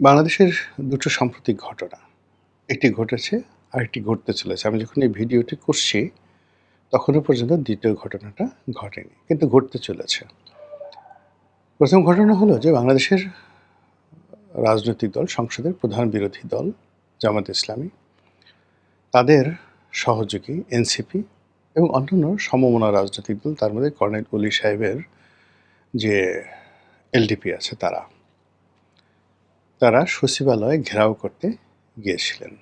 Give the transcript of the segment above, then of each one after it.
বাংলাদেশের দুটো সাম্প্রতিক ঘটনা। একটি ঘটেছে, আরেকটি ঘটতে চলেছে। আমি যখন এই ভিডিওটি করছি, তখনও পর্যন্ত ২য় ঘটনাটা ঘটেনি। কিন্তু ঘটতে চলেছে। ১ম ঘটনা হলো যে বাংলাদেশের রাজনৈতিক দল, সংসদের প্রধান বিরোধী দল জামায়াতে ইসলামী, তাদের সহযোগী এনসিপি এবং অন্যান্য সমমনা রাজনৈতিক দল, তার মধ্যে কর্নেল ওলি সাহেবের যে এলডিপি আছে তারা সচিবালয় ঘেরাও করতে গিয়েছিলেন।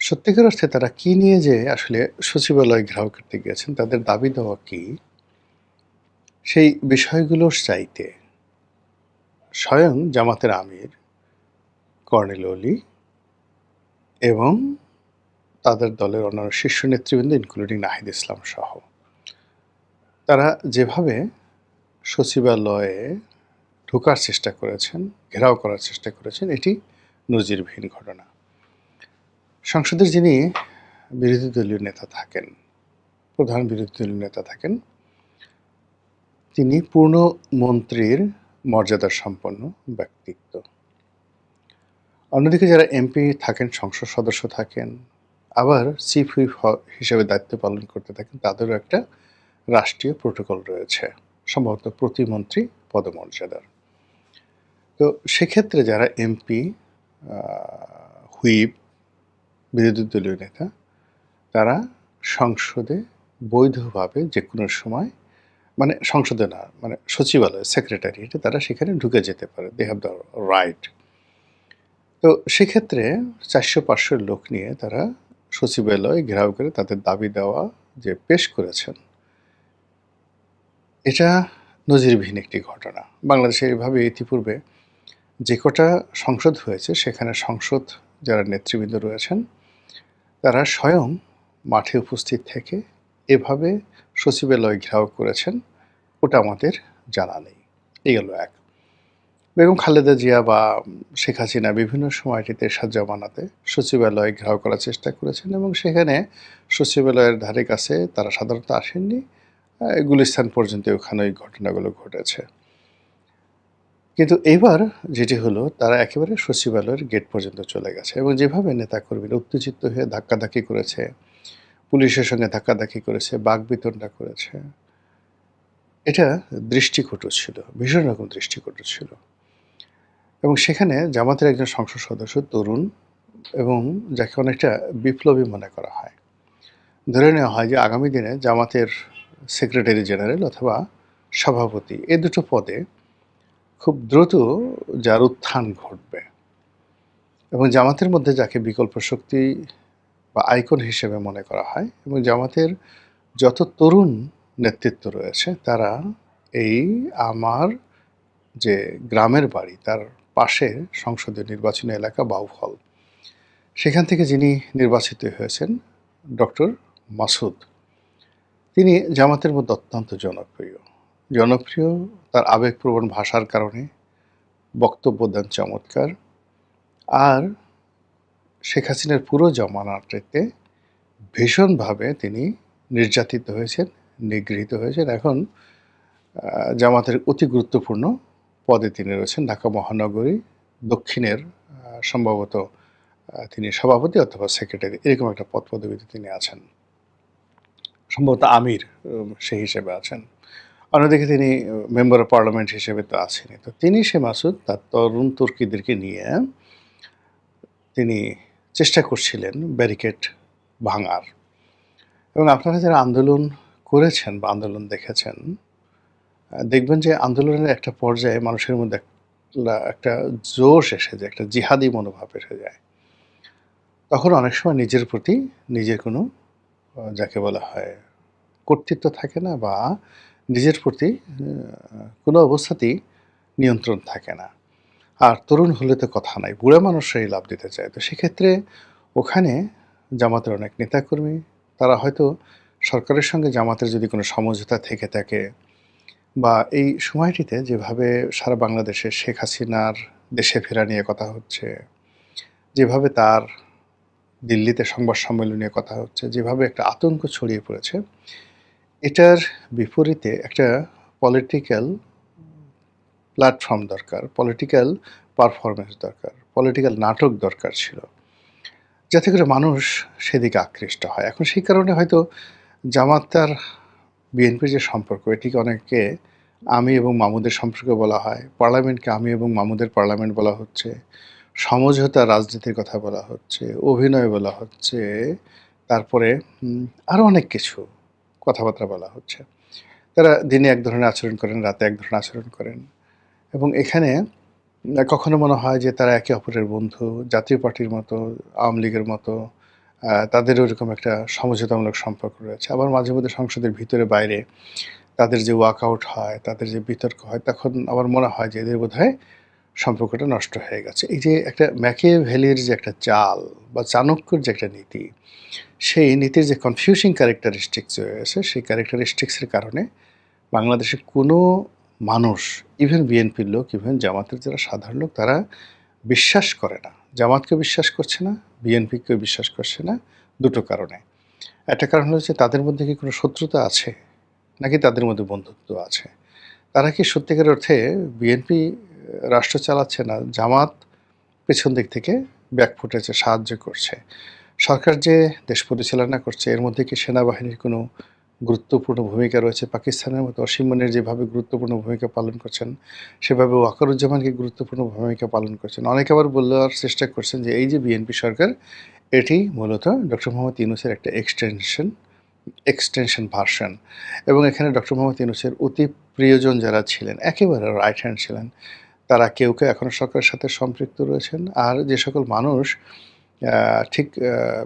সত্যিকার অর্থে তারা কি নিয়ে যে আসলে সচিবালয় ঘেরাও করতে গিয়েছেন, তাদের দাবি দেওয়া কি, সেই বিষয়গুলোর চাইতে স্বয়ং জামাতের আমির কর্নেল ওলি এবং তাদের দলের অন্যান্য শীর্ষ নেতৃবৃন্দ ইনক্লুডিং নাহিদ ইসলাম সহ তারা যেভাবে সচিবালয়ে ঢোকার চেষ্টা করেছেন, ঘেরাও করার চেষ্টা করেছেন, এটি নজিরবিহীন ঘটনা। সংসদের যিনি বিরোধী দলীয় নেতা থাকেন, প্রধান বিরোধী দলীয় নেতা থাকেন, তিনি পূর্ণ মন্ত্রীর মর্যাদা সম্পন্ন ব্যক্তিত্ব। অন্যদিকে যারা এমপি থাকেন, সংসদ সদস্য থাকেন, আবার চিফ হুইপ হিসেবে দায়িত্ব পালন করতে থাকেন, তাদেরও একটা রাষ্ট্রীয় প্রোটোকল রয়েছে, সম্ভবত প্রতিমন্ত্রী পদমর্যাদার। তো সেক্ষেত্রে যারা এমপি, হুইপ, বিরোধী দলীয় নেতা, তারা সংসদে বৈধভাবে যে কোনো সময়, মানে সংসদে না, মানে সচিবালয় সেক্রেটারিয়েটে তারা সেখানে ঢুকে যেতে পারে, দে হ্যাভ দ্য রাইট। তো সেক্ষেত্রে ৪০০-৫০০ লোক নিয়ে তারা সচিবালয় ঘেরাও করে তাদের দাবি দেওয়া যে পেশ করেছেন, এটা নজিরবিহীন একটি ঘটনা। বাংলাদেশে এভাবে ইতিপূর্বে যে কটা সংসদ হয়েছে, সেখানে সংসদ যারা নেতৃবৃন্দ রয়েছেন, তারা স্বয়ং মাঠে উপস্থিত থেকে এভাবে সচিবালয় ঘেরাও করেছেন, ওটা আমাদের জানা নেই। এই গেল এক। বেগম খালেদা জিয়া বা শেখ হাসিনা বিভিন্ন সময়টিতে এরশাদ জামানাতে সচিবালয় ঘেরাও করার চেষ্টা করেছেন এবং সেখানে সচিবালয়ের ধারে কাছে তারা সাধারণত আসেননি, গুলিস্তান পর্যন্ত ওখানে ওই ঘটনাগুলো ঘটেছে। কিন্তু এবার যেটি হলো, তারা একেবারে সচিবালয়ের গেট পর্যন্ত চলে গেছে এবং যেভাবে নেতাকর্মীরা উত্তেজিত হয়ে ধাক্কাধাক্কি করেছে, পুলিশের সঙ্গে ধাক্কাধাক্কি করেছে, বাকবিতণ্ডা করেছে, এটা দৃষ্টিকটু ছিল, ভীষণ রকম দৃষ্টিকটু ছিল। এবং সেখানে জামাতের একজন সংসদ সদস্য তরুণ এবং যাকে অনেকটা বিপ্লবী মনে করা হয়, ধরে নেওয়া হয় যে আগামী দিনে জামাতের সেক্রেটারি জেনারেল অথবা সভাপতি, এ দুটো পদে খুব দ্রুত যার উত্থান ঘটবে এবং জামাতের মধ্যে যাকে বিকল্প শক্তি বা আইকন হিসেবে মনে করা হয়, এবং জামাতের যত তরুণ নেতৃত্ব রয়েছে, তারা এই আমার যে গ্রামের বাড়ি, তার পাশে সংসদীয় নির্বাচনী এলাকা বাউফল, সেখান থেকে যিনি নির্বাচিত হয়েছেন ডক্টর মাসুদ, তিনি জামাতের মধ্যে অত্যন্ত জনপ্রিয়। তার আবেগপ্রবণ ভাষার কারণে, বক্তব্য দেন চমৎকার। আর শেখ হাসিনার পুরো জমানাটিতে ভীষণভাবে তিনি নির্যাতিত হয়েছেন, নিগৃহীত হয়েছেন। এখন জামাতের অতি গুরুত্বপূর্ণ পদে তিনি রয়েছেন, ঢাকা মহানগরী দক্ষিণের সম্ভবত তিনি সভাপতি অথবা সেক্রেটারি, এরকম একটা পদপদবিতে তিনি আছেন, সম্ভবত আমির সেই হিসেবে আছেন। অন্যদিকে তিনি মেম্বার অফ পার্লামেন্ট হিসেবে তো আছেনই। তো তিনি, সে মাসুদ, তার তরুণ তুর্কিদেরকে নিয়ে তিনি চেষ্টা করছিলেন ব্যারিকেড ভাঙার। এবং আপনারা যারা আন্দোলন করেছেন বা আন্দোলন দেখেছেন, দেখবেন যে আন্দোলনের একটা পর্যায়ে মানুষের মধ্যে একটা জোশ এসে যায়, একটা জিহাদি মনোভাব এসে যায়। তখন অনেক সময় নিজের প্রতি নিজের কোনো যাকে বলা হয় কর্তৃত্ব থাকে না, বা নিজের প্রতি কোনো অবস্থাতেই নিয়ন্ত্রণ থাকে না। আর তরুণ হলে তো কথা নাই, বুড়া মানুষরাই লাভ দিতে চায়। তো সেক্ষেত্রে ওখানে জামাতের অনেক নেতাকর্মী, তারা হয়তো সরকারের সঙ্গে জামাতের যদি কোনো সমঝোতা থেকে থাকে, বা এই সময়টিতে যেভাবে সারা বাংলাদেশে শেখ হাসিনার দেশে ফেরা নিয়ে কথা হচ্ছে, যেভাবে তার দিল্লিতে সংবাদ সম্মেলন নিয়ে কথা হচ্ছে, যেভাবে একটা আতঙ্ক ছড়িয়ে পড়েছে, এটার বিপরীতে একটা পলিটিক্যাল প্ল্যাটফর্ম দরকার, পলিটিক্যাল পারফরমেন্স দরকার, পলিটিক্যাল নাটক দরকার ছিল, যাতে করে মানুষ সেদিকে আকৃষ্ট হয়। এখন সেই কারণে হয়তো জামাত আর বিএনপির যে সম্পর্ক, এটিকে অনেকে আমি এবং মামুদের সম্পর্ক বলা হয়, পার্লামেন্টকে আমি এবং মামুদের পার্লামেন্ট বলা হচ্ছে, সমঝোতা রাজনীতির কথা বলা হচ্ছে, অভিনয় বলা হচ্ছে, তারপরে আরও অনেক কিছু কথাবার্তা বলা হচ্ছে। তারা দিনে এক ধরনের আচরণ করেন, রাতে এক ধরনের আচরণ করেন, এবং এখানে কখনো মনে হয় যে তারা একে অপরের বন্ধু, জাতীয় পার্টির মতো, আওয়ামী লীগের মতো তাদেরও এরকম একটা সমঝোতামূলক সম্পর্ক রয়েছে। আবার মাঝে মধ্যে সংসদের ভিতরে বাইরে তাদের যে ওয়াকআউট হয়, তাদের যে বিতর্ক হয়, তখন আমার মনে হয় যে এদের বোধহয় সম্পর্কটা নষ্ট হয়ে গেছে। এই যে একটা ম্যাকিয়াভেলির যে একটা চাল বা চাণক্যর যে একটা নীতি, সেই নীতির যে কনফিউজিং ক্যারেক্টারিস্টিক্স রয়েছে, সেই ক্যারেক্টারিস্টিক্সের কারণে বাংলাদেশের কোনো মানুষ, ইভেন বিএনপির লোক, ইভেন জামাতের যারা সাধারণ লোক, তারা বিশ্বাস করে না। জামাতকে বিশ্বাস করছে না, বিএনপিকেও বিশ্বাস করছে না, দুটো কারণে। একটা কারণ হচ্ছে তাদের মধ্যে কি কোনো শত্রুতা আছে, নাকি তাদের মধ্যে বন্ধুত্ব আছে। তারা কি সত্যিকার অর্থে বিএনপি রাষ্ট্র চালাচ্ছে না, জামাত পেছন দিক থেকে ব্যাকফুটেছে, সাহায্য করছে। সরকার যে দেশ পরিচালনা করছে, এর মধ্যে কি সেনাবাহিনীর কোনো গুরুত্বপূর্ণ ভূমিকা রয়েছে? পাকিস্তানের মতো অসীম মনির যেভাবে গুরুত্বপূর্ণ ভূমিকা পালন করছেন, সেভাবে ওয়াকারুজ্জামান কি গুরুত্বপূর্ণ ভূমিকা পালন করছেন? অনেকে আবার বলার চেষ্টা করছেন যে এই যে বিএনপি সরকার, এটি মূলত ডক্টর মোহাম্মদ ইউনূসের একটা এক্সটেনশন ভার্সন, এবং এখানে ডক্টর মোহাম্মদ ইউনূসের অতি প্রিয়জন যারা ছিলেন, একেবারে রাইট হ্যান্ড ছিলেন, তারা কেউ কেউ এখনও সরকারের সাথে সম্পৃক্ত রয়েছেন। আর যে সকল মানুষ ঠিক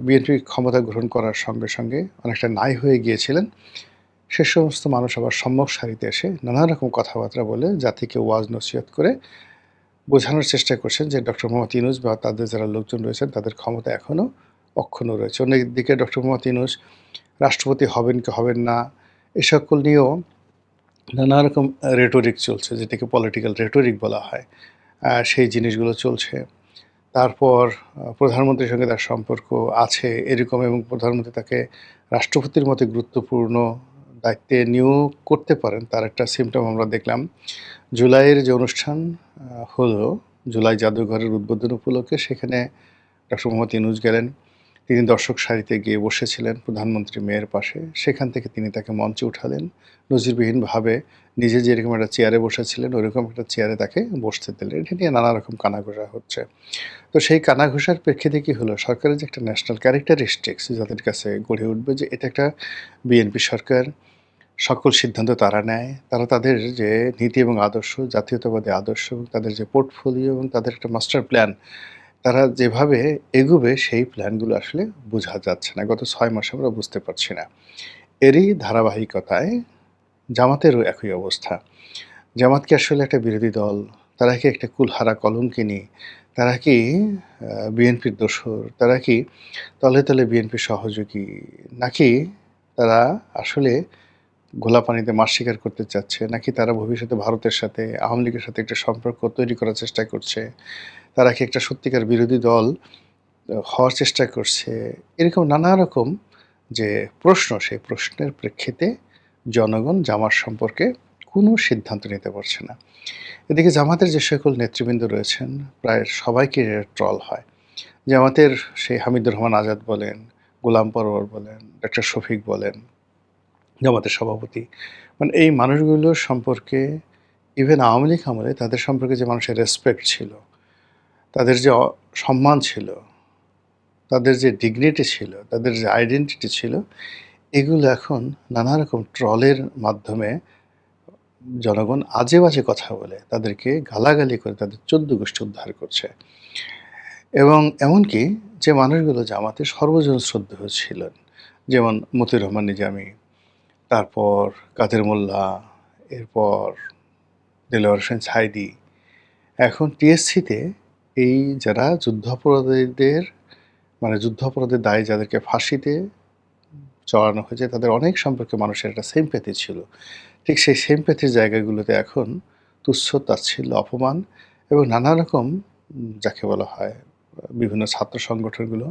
বিএনপি ক্ষমতা গ্রহণ করার সঙ্গে সঙ্গে অনেকটা নাই হয়ে গিয়েছিলেন, সে সমস্ত মানুষ আবার সম্মুখ সারিতে এসে নানা রকম কথাবার্তা বলে জাতিকে ওয়াজ নসিহত করে বোঝানোর চেষ্টা করছেন যে ডক্টর মোহাম্মদ ইউনূস বা তাদের যারা লোকজন রয়েছেন, তাদের ক্ষমতা এখনও অক্ষুণ্ণ রয়েছে। অন্যদিকে ডক্টর মোহাম্মদ ইউনূস রাষ্ট্রপতি হবেন কি হবেন না, এ সকল নিয়েও নানা রকম রেটরিক চলছে, যেটাকে পলিটিক্যাল রেটরিক বলা হয়। সেই জিনিসগুলো চলছে। তারপর প্রধানমন্ত্রীর সঙ্গে তার সম্পর্ক আছে এরকম, এবং প্রধানমন্ত্রী তাকে রাষ্ট্রপতির মতো গুরুত্বপূর্ণ দায়িত্বে নিয়োগ করতে পারেন, তার একটা সিমটম আমরা দেখলাম। জুলাইয়ের যে অনুষ্ঠান হলো, জুলাই জাদুঘরের উদ্বোধন উপলক্ষে, সেখানে ডক্টর মোহাম্মদ ইউনূস গেলেন। তিনি দর্শক সারিতে গিয়ে বসেছিলেন প্রধানমন্ত্রী মেয়ের পাশে। সেখান থেকে তিনি তাকে মঞ্চে উঠালেন। নজিরবিহীনভাবে নিজে যেরকম একটা চেয়ারে বসেছিলেন, ওইরকম একটা চেয়ারে তাকে বসতে দিলেন। এটা নিয়ে নানা রকম কানাঘোষা হচ্ছে। তো সেই কানাঘোষার প্রেক্ষিতে কী হলো, সরকারের যে একটা ন্যাশনাল ক্যারেক্টারিস্টিক্স যাদের কাছে গড়ে উঠবে যে এটা একটা বিএনপি সরকার, সকল সিদ্ধান্ত তারা নেয়, তারা তাদের যে নীতি এবং আদর্শ, জাতীয়তাবাদী আদর্শ, এবং তাদের যে পোর্টফোলিও এবং তাদের একটা মাস্টার প্ল্যান, তারা যেভাবে এগোবে, সেই প্ল্যানগুলো আসলে বোঝা যাচ্ছে না। গত 6 মাসে আমরা বুঝতে পারছি না। এরই ধারাবাহিকতায় জামাতেরও একই অবস্থা। জামাত কি আসলে একটা বিরোধী দল? তারা কি একটা কুলহারা কলঙ্কিনী? তারা কি বিএনপির দোসর? তারা কি তলে তলে বিএনপির সহযোগী? নাকি তারা আসলে ঘোলা পানিতে মাছ শিকার করতে চাচ্ছে? নাকি তারা ভবিষ্যতে ভারতের সাথে, আওয়ামী লীগের সাথে একটা সম্পর্ক তৈরি করার চেষ্টা করছে? তারা কি একটা সত্যিকার বিরোধী দল হওয়ার চেষ্টা করছে? এরকম নানা রকম যে প্রশ্ন, সেই প্রশ্নের প্রেক্ষিতে জনগণ জামাত সম্পর্কে কোনো সিদ্ধান্ত নিতে পারছে না। এদিকে জামাতের যে সকল নেতৃবৃন্দ রয়েছেন, প্রায় সবাইকে ট্রল হয়। জামাতের সেই হামিদুর রহমান আজাদ বলেন, গোলাম পরওয়ার বলেন, ডক্টর শফিক বলেন, জামাতের সভাপতি, মানে এই মানুষগুলোর সম্পর্কে, ইভেন আওয়ামী লীগ আমলে তাদের সম্পর্কে যে মানুষের রেসপেক্ট ছিল, তাদের যে সম্মান ছিল, তাদের যে ডিগনিটি ছিল, তাদের যে আইডেন্টিটি ছিল, এগুলো এখন নানা রকম ট্রলের মাধ্যমে জনগণ আজে বাজে কথা বলে তাদেরকে গালাগালি করে তাদের 14 গোষ্ঠী উদ্ধার করছে। এবং এমনকি যে মানুষগুলো জামাতে সর্বজন শ্রদ্ধেয় ছিলেন, যেমন মতিউর রহমান নিজামী, তারপর কাদের মোল্লা, এরপর দেলোয়ার হোসেন সাঈদী, এখন টিএসসিতে এই যারা যুদ্ধাপরাধীদের, মানে যুদ্ধাপরাধের দায়ে যাদেরকে ফাঁসিতে চড়ানো হয়েছে, তাদের অনেক সম্পর্কে মানুষের একটা সিম্প্যাথি ছিল। ঠিক সেই সিম্প্যাথির জায়গাগুলোতে এখন তুচ্ছ তাচ্ছিল্য, অপমান এবং নানা রকম যাকে বলা হয় বিভিন্ন ছাত্র সংগঠনগুলো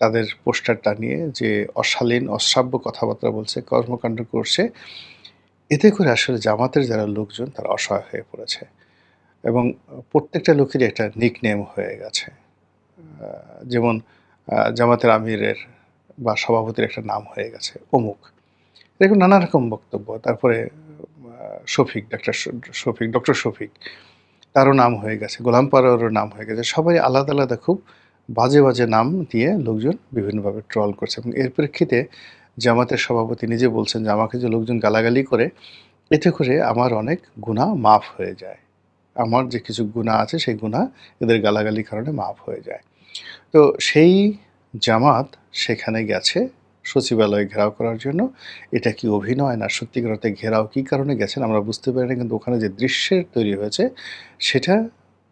তাদের পোস্টার টানিয়ে যে অশালীন অশ্রাব্য কথাবার্তা বলছে, কর্মকাণ্ড করছে, এতে করে আসলে জামাতের যারা লোকজন তারা অসহায় হয়ে পড়েছে। এবং প্রত্যেকটা লোকেরই একটা নিকনেম হয়ে গেছে। যেমন জামাতের আমিরের বা সভাপতির একটা নাম হয়ে গেছে অমুক। এরকম নানা রকম বক্তব্য। তারপরে শফিক, ডক্টর শফিক তারও নাম হয়ে গেছে, গোলাম পরোয়ারও নাম হয়ে গেছে। সবাই আলাদা, আলাদা খুব বাজে, বাজে নাম দিয়ে লোকজন বিভিন্নভাবে ট্রল করছে এবং এর প্রেক্ষিতে জামাতের সভাপতি নিজে বলছেন যে, "আমাকে যে লোকজন গালাগালি করে, এতে করে আমার অনেক গুনাহ মাফ হয়ে যায়। আমার যে কিছু গুনাহ আছে সেই গুনাহ এদের গালাগালির কারণে মাফ হয়ে যায়।" তো সেই জামাত সেখানে গেছে সচিবালয় ঘেরাও করার জন্য। এটা কি অভিনয় না সত্যিকার অর্থে ঘেরাও? কী কারণে গেছেন আমরা বুঝতে পারি না। কিন্তু ওখানে যে দৃশ্যের তৈরি হয়েছে সেটা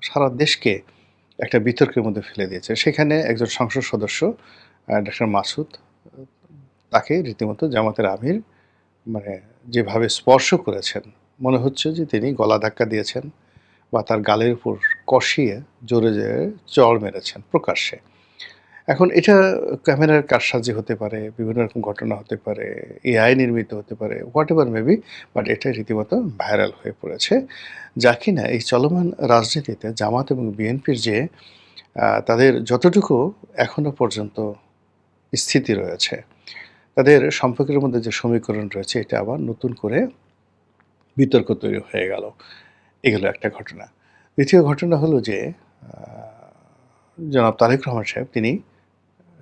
সারা দেশকে একটা বিতর্কের মধ্যে ফেলে দিয়েছে। সেখানে একজন সংসদ সদস্য ডক্টর মাসুদ তাকে রীতিমতো জামাতের আমির মানে যেভাবে স্পর্শ করেছেন, মনে হচ্ছে যে তিনি গলা ধাক্কা দিয়েছেন বা তার গালের উপর কষিয়ে জোরে, জোরে চড় মেরেছেন প্রকাশ্যে। এখন এটা ক্যামেরার কারসাজি হতে পারে, বিভিন্ন রকম ঘটনা হতে পারে, এআই নির্মিত হতে পারে, হোয়াটএভার মেবি, বাট এটা রীতিমতো ভাইরাল হয়ে পড়েছে। যা কিনা এই চলমান রাজনীতিতে জামাত এবং বিএনপির যে তাদের যতটুকু এখনো পর্যন্ত স্থিতি রয়েছে, তাদের সম্পর্কের মধ্যে যে সমীকরণ রয়েছে এটা আবার নতুন করে বিতর্ক তৈরি হয়ে গেল। এগুলো একটা ঘটনা। দ্বিতীয় ঘটনা হলো যে আ জনাব তারেক রহমান সাহেব তিনি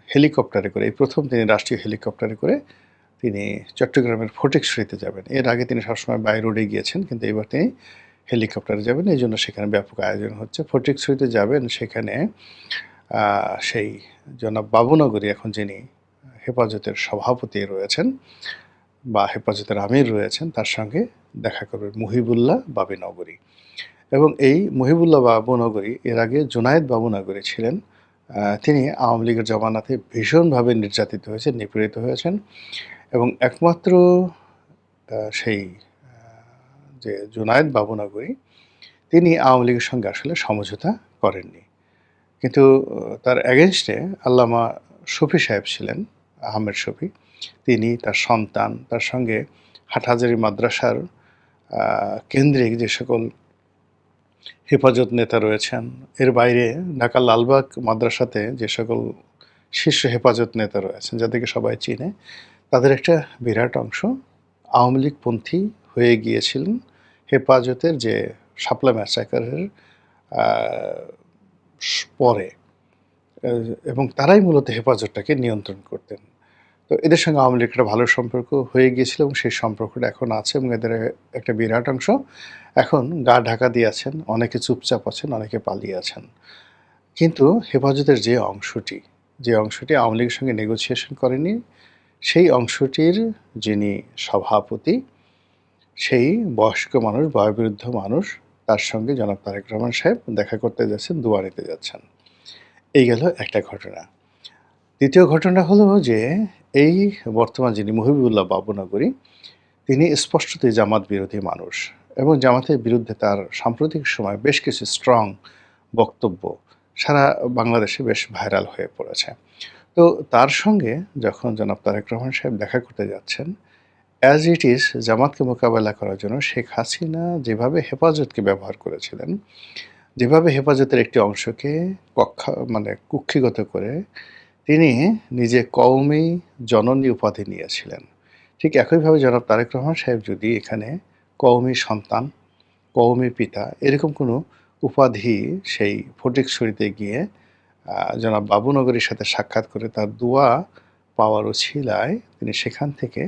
হেলিকপ্টারে করে এই প্রথম তিনি রাষ্ট্রীয় হেলিকপ্টারে করে তিনি চট্টগ্রামের ফটিকছড়িতে যাবেন। এর আগে তিনি সবসময় বাই রোডে গিয়েছেন, কিন্তু এবার তিনি হেলিকপ্টারে যাবেন। এজন্য সেখানে ব্যাপক আয়োজন হচ্ছে। ফটিকছড়িতে যাবেন, সেখানে সেই জনাব বাবুনগরী এখন যিনি হেফাজতের সভাপতি রয়েছেন বা হেফাজতের আমির রয়েছেন, তার সঙ্গে দেখা করবেন মুহিবুল্লাহ বাবুনগরী। এবং এই মুহিবুল্লাহ বাবুনগরী এর আগে জুনায়েদ বাবুনগরী ছিলেন। তিনি আওয়ামী লীগের জমানাতে ভীষণভাবে নির্যাতিত হয়েছেন, নিপীড়িত হয়েছেন এবং একমাত্র সেই যে জুনায়েদ বাবুনগরী তিনি আওয়ামী লীগের সঙ্গে আসলে সমঝোতা করেননি। কিন্তু তার এগেইনস্টে আল্লামা শফি সাহেব ছিলেন, আহমেদ শফি। তিনি, তার সন্তান, তার সঙ্গে হাটহাজারী মাদ্রাসার কেন্দ্রিক যে সকল হেফাজত নেতা রয়েছেন, এর বাইরে ঢাকার লালবাগ মাদ্রাসাতে যে সকল শীর্ষ হেফাজত নেতা রয়েছেন, যাদেরকে সবাই চিনে, তাদের একটা বিরাট অংশ আওয়ামী লীগপন্থী হয়ে গিয়েছিলেন হেফাজতের যে শাপলা ম্যাসাকারের পরে, এবং তারাই মূলত হেফাজতটাকে নিয়ন্ত্রণ করতেন। তো এদের সঙ্গে আওয়ামী লীগের একটা ভালো সম্পর্ক হয়ে গিয়েছিল এবং সেই সম্পর্কটা এখন আছে এবং এদের একটা বিরাট অংশ এখন গা ঢাকা দিয়ে আছেন, অনেকে চুপচাপ আছেন, অনেকে পালিয়ে আছেন। কিন্তু হেফাজতের যে অংশটি আওয়ামী লীগের সঙ্গে নেগোসিয়েশন করেনি, সেই অংশটির যিনি সভাপতি, সেই বয়স্ক মানুষ, বয়োবৃদ্ধ মানুষ, তার সঙ্গে জনাব তারেক রহমান সাহেব দেখা করতে যাচ্ছেন, দোয়া নিতে যাচ্ছেন। এই গেল একটা ঘটনা। দ্বিতীয় ঘটনা হলো যে এই বর্তমান যিনি মুহিবুল্লাহ বাবুনগরী, তিনি স্পষ্টতই জামাত বিরোধী মানুষ এবং জামাতের বিরুদ্ধে তার সাম্প্রতিক সময়ে বেশ কিছু স্ট্রং বক্তব্য সারা বাংলাদেশে বেশ ভাইরাল হয়ে পড়েছে। তো তার সঙ্গে যখন জনাব তারেক রহমান সাহেব দেখা করতে যাচ্ছেন, অ্যাজ ইট ইজ জামাতকে মোকাবেলা করার জন্য শেখ হাসিনা যেভাবে হেফাজতকে ব্যবহার করেছিলেন, যেভাবে হেফাজতের একটি অংশকে কুক্ষিগত করে তিনি নিজে কওমি জননী উপাধি নিয়েছিলেন, ঠিক একইভাবে জনাব তারেক রহমান সাহেব যদি এখানে কওমি সন্তান, কওমি পিতা এরকম কোনো উপাধি সেই ফটিকছড়িতে গিয়ে জনাব বাবুনগরীর সাথে সাক্ষাৎ করে তার দোয়া পাওয়ার উছিলায় তিনি সেখান থেকে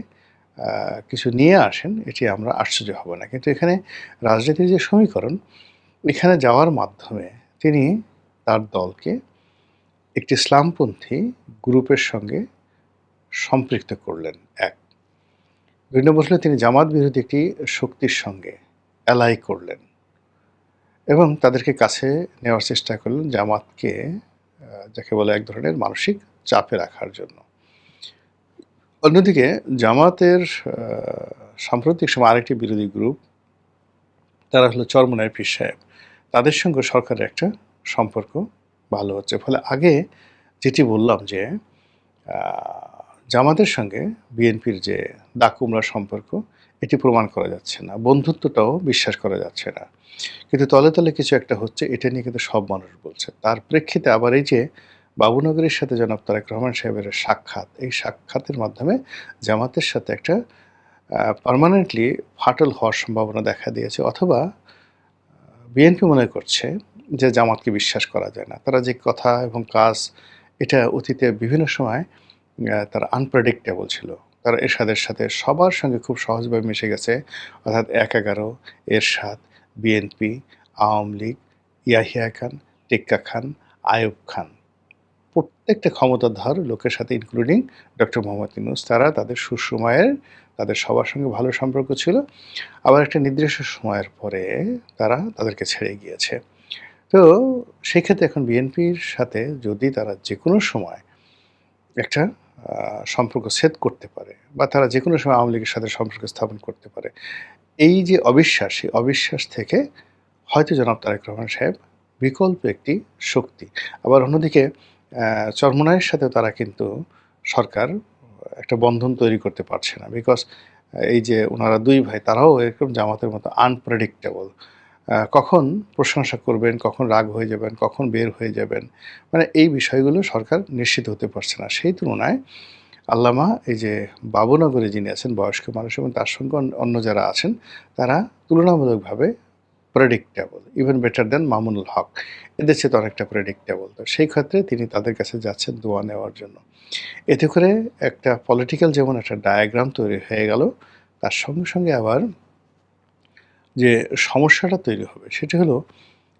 কিছু নিয়ে আসেন, এটি আমরা আশ্চর্য হব না। কিন্তু এখানে রাজনীতির যে সমীকরণ, এখানে যাওয়ার মাধ্যমে তিনি তার দলকে একটি ইসলামপন্থী গ্রুপের সঙ্গে সম্পৃক্ত করলেন, ১। ২ নম্বর হলো তিনি জামাত বিরোধী একটি শক্তির সঙ্গে অ্যালাই করলেন এবং তাদেরকে কাছে নেওয়ার চেষ্টা করলেন জামাতকে যাকে বলে এক ধরনের মানসিক চাপে রাখার জন্য। অন্যদিকে জামাতের সাম্প্রতিক সময়ে আরেকটি বিরোধী গ্রুপ, তারা হলো চরমোনাই পীর সাহেব। তাদের সঙ্গে সরকারের একটা সম্পর্ক ভালো হচ্ছে। ফলে আগে যেটি বললাম যে জামাতের সঙ্গে বিএনপির যে দাকুমরা সম্পর্ক, এটি প্রমাণ করা যাচ্ছে না। বন্ধুত্বটাও বিশ্বাস করা যাচ্ছে না। কিন্তু তলে, তলে কিছু একটা হচ্ছে, এটা নিয়ে কিন্তু সব মানুষ বলছে। তার প্রেক্ষিতে আবার এই যে বাবুনগরীর সাথে জনাব তারেক রহমান সাহেবের সাক্ষাৎ, এই সাক্ষাতের মাধ্যমে জামাতের সাথে একটা পার্মানেন্টলি ফাটল হওয়ার সম্ভাবনা দেখা দিয়েছে, অথবা বিএনপি মনে করছে যে জামাতকে বিশ্বাস করা যায় না। তারা যে কথা এবং কাজ, এটা অতীতে বিভিন্ন সময় তারা আনপ্রেডিক্টেবল ছিল। তারা এরশাদের সাথে সবার সঙ্গে খুব সহজভাবে মিশে গেছে। অর্থাৎ ১/১১, এরশাদ, বিএনপি, আওয়ামী লীগ, ইয়াহিয়া খান, টেক্কা খান, আইয়ুব খান। প্রত্যেকটা ক্ষমতাধর লোকের সাথে, ইনক্লুডিং ডক্টর মোহাম্মদ ইউনূস, তারা তাদের সুসময়ের তাদের সবার সঙ্গে ভালো সম্পর্ক ছিল। আবার একটা নির্দিষ্ট সময়ের পরে তারা তাদেরকে ছেড়ে গিয়েছে। তো সেক্ষেত্রে এখন বিএনপির সাথে যদি তারা যেকোনো সময় একটা সম্পর্ক ছেদ করতে পারে, বা তারা যেকোনো সময় আওয়ামী লীগের সাথে সম্পর্ক স্থাপন করতে পারে, এই যে অবিশ্বাস, এই অবিশ্বাস থেকে হয়তো জনাব তারেক রহমান সাহেব বিকল্প একটি শক্তি। আবার অন্যদিকে চরমোনাইয়ের সাথেও তারা কিন্তু সরকার একটা বন্ধন তৈরি করতে পারছে না। বিকজ এই যে উনারা ২ ভাই, তারাও এরকম জামাতের মতো আনপ্রেডিক্টেবল। কখন প্রশংসা করবেন, কখন রাগ হয়ে যাবেন, কখন বের হয়ে যাবেন, মানে এই বিষয়গুলো সরকার নিশ্চিত হতে পারছে না। সেই তুলনায় আল্লামা এই যে বাবুনগরে যিনি আছেন, বয়স্ক মানুষ, এবং তার সঙ্গে অন্য যারা আছেন, তারা তুলনামূলকভাবে predictable, even better than Mamunul Haque. এদের চেয়ে তো অনেকটা প্রেডিক্টেবল। তো সেই ক্ষেত্রে তিনি তাদের কাছে যাচ্ছেন দোয়া নেওয়ার জন্য। এতে করে একটা পলিটিক্যাল যেমন একটা ডায়াগ্রাম তৈরি হয়ে গেল, তার সঙ্গে, সঙ্গে আবার যে সমস্যাটা তৈরি হবে সেটা হলো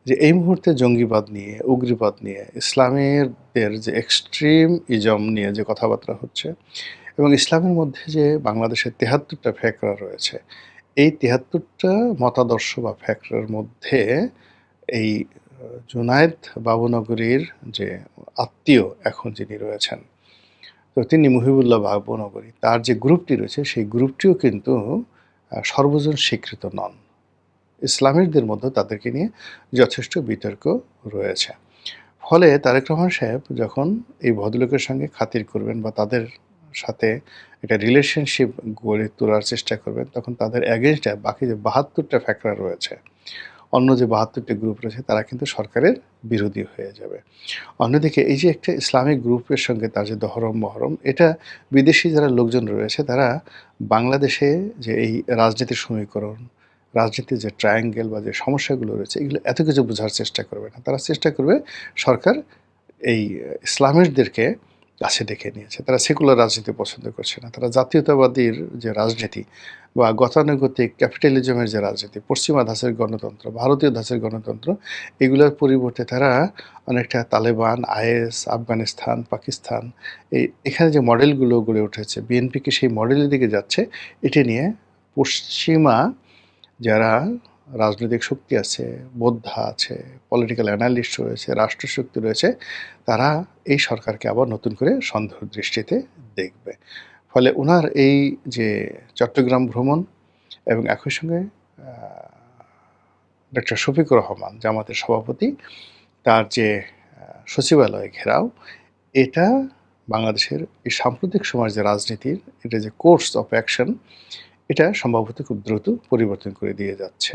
যে এই মুহূর্তে জঙ্গিবাদ নিয়ে, উগ্রবাদ নিয়ে, ইসলামেরদের যে এক্সট্রিম ইজম নিয়ে যে কথাবার্তা হচ্ছে, এবং ইসলামের মধ্যে যে বাংলাদেশের ৭৩টা ফ্যাকরা রয়েছে, এই ৭৩টা মতাদর্শ বা ফ্যাকরার মধ্যে এই জুনায়েদ বাবুনগরীর যে আত্মীয় এখন যিনি রয়েছেন, তো তিনি মুহিবুল্লাহ বাবুনগরী, তার যে গ্রুপটি রয়েছে সেই গ্রুপটিও কিন্তু সর্বজন স্বীকৃত নন। ইসলামিকদের মধ্যে তাদেরকে নিয়ে যথেষ্ট বিতর্ক রয়েছে। ফলে তারেক রহমান সাহেব যখন এই ভদ্রলোকের সঙ্গে খাতির করবেন বা তাদের সাথে একটা রিলেশনশিপ গড়ে তোলার চেষ্টা করবেন, তখন তাদের এগেইনস্টে বাকি যে ৭২টা ফ্যাকরা রয়েছে, অন্য যে ৭২টি গ্রুপ রয়েছে, তারা কিন্তু সরকারের বিরোধী হয়ে যাবে। অন্যদিকে এই যে একটা ইসলামিক গ্রুপের সঙ্গে তার যে দহরম মহরম, এটা বিদেশি যারা লোকজন রয়েছে, তারা বাংলাদেশে যে এই রাজনীতির সমীকরণ, রাজনীতির যে ট্রায়াঙ্গেল বা যে সমস্যাগুলো রয়েছে, এগুলো এত কিছু বোঝার চেষ্টা করবে না। তারা চেষ্টা করবে সরকার এই ইসলামিস্টদেরকে কাছে ডেকে নিয়েছে। তারা সেকুলার রাজনীতি পছন্দ করছে না। তারা জাতীয়তাবাদীর যে রাজনীতি বা গতানুগতিক ক্যাপিটালিজমের যে রাজনীতি, পশ্চিমা ধাঁচের গণতন্ত্র, ভারতীয় ধাঁচের গণতন্ত্র, এগুলোর পরিবর্তে তারা অনেকটা তালেবান, আইএস, আফগানিস্তান, পাকিস্তান, এখানে যে মডেলগুলো গড়ে উঠেছে, বিএনপিকে সেই মডেলের দিকে যাচ্ছে, এটা নিয়ে পশ্চিমা যারা রাজনৈতিক শক্তি আছে, বোদ্ধা আছে, পলিটিক্যাল অ্যানালিস্ট রয়েছে, রাষ্ট্রশক্তি রয়েছে, তারা এই সরকারকে আবার নতুন করে সন্দেহের দৃষ্টিতে দেখবে। ফলে উনার এই যে চট্টগ্রাম ভ্রমণ, এবং একই সঙ্গে ডক্টর শফিকুর রহমান জামাতের সভাপতি, তার যে সচিবালয় ঘেরাও, এটা বাংলাদেশের এই সাম্প্রতিক সময়ের যে রাজনীতির, এটা যে কোর্স অফ অ্যাকশন, এটা সম্ভবত খুব দ্রুত পরিবর্তন করে দিয়ে যাচ্ছে।